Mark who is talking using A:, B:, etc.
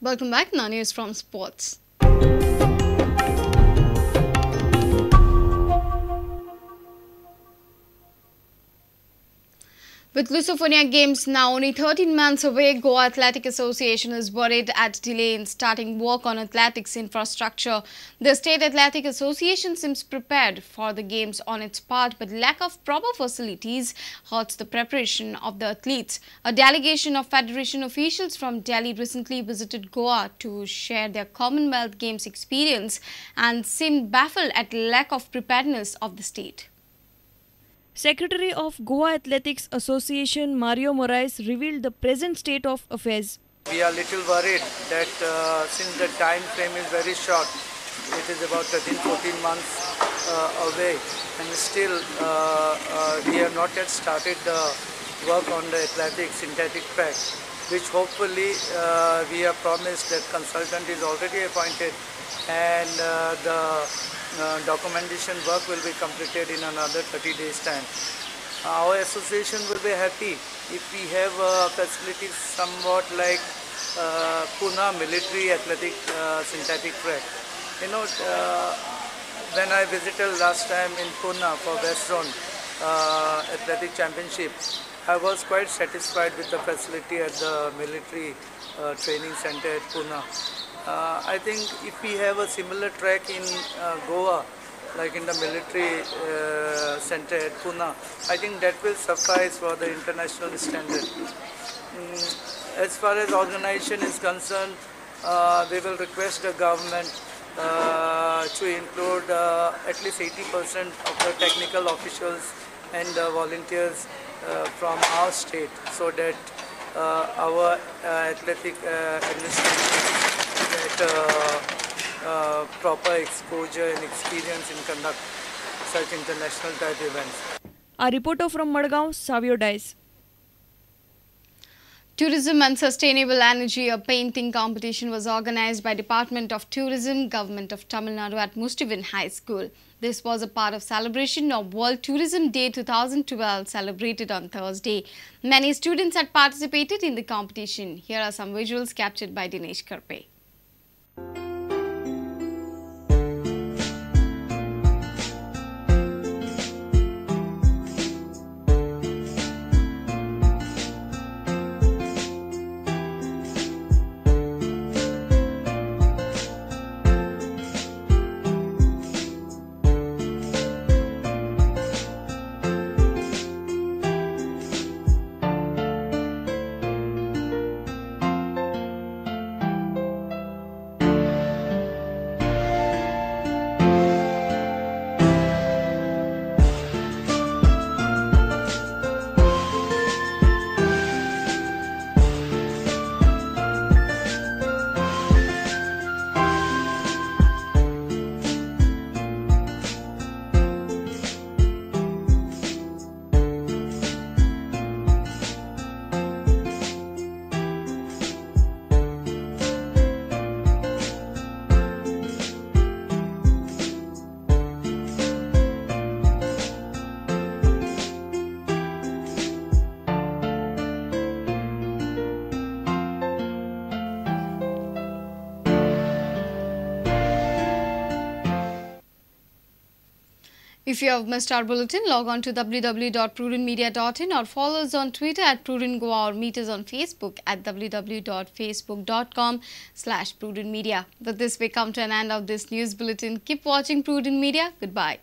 A: Welcome back. Now news from sports. With Lusofonia Games now only 13 months away, Goa Athletic Association is worried at delay in starting work on athletics infrastructure. The State Athletic Association seems prepared for the games on its part, but lack of proper facilities hurts the preparation of the athletes. A delegation of federation officials from Delhi recently visited Goa to share their Commonwealth Games experience and seemed baffled at lack of preparedness of the state.
B: Secretary of Goa Athletics Association Mario Moraes revealed the present state of affairs.
C: We are little worried that since the time frame is very short, it is about 13-14 months away, and still we have not yet started the work on the athletic synthetic track, which hopefully we have promised that consultant is already appointed, and the documentation work will be completed in another 30 days time. Our association will be happy if we have facilities somewhat like Pune military athletic synthetic track. You know, when I visited last time in Pune for West Zone Athletic Championship, I was quite satisfied with the facility at the military training center at Pune. I think if we have a similar track in Goa, like in the military center at Pune, I think that will suffice for the international standard. As far as organization is concerned, we will request the government to include at least 80% of the technical officials and volunteers from our state, so that our athletic administration get proper exposure and experience in conduct such international type events.
B: A reporter from Madgaon, Savio Dice.
A: Tourism and Sustainable Energy, a painting competition was organized by Department of Tourism, Government of Tamil Nadu at Mustivan High School. This was a part of celebration of World Tourism Day 2012 celebrated on Thursday. Many students had participated in the competition. Here are some visuals captured by Dinesh Karpe. If you have missed our bulletin, log on to www.prudentmedia.in or follow us on Twitter at Prudent Goa or meet us on Facebook at www.facebook.com/prudentmedia. With this, we come to an end of this news bulletin. Keep watching Prudent Media. Goodbye.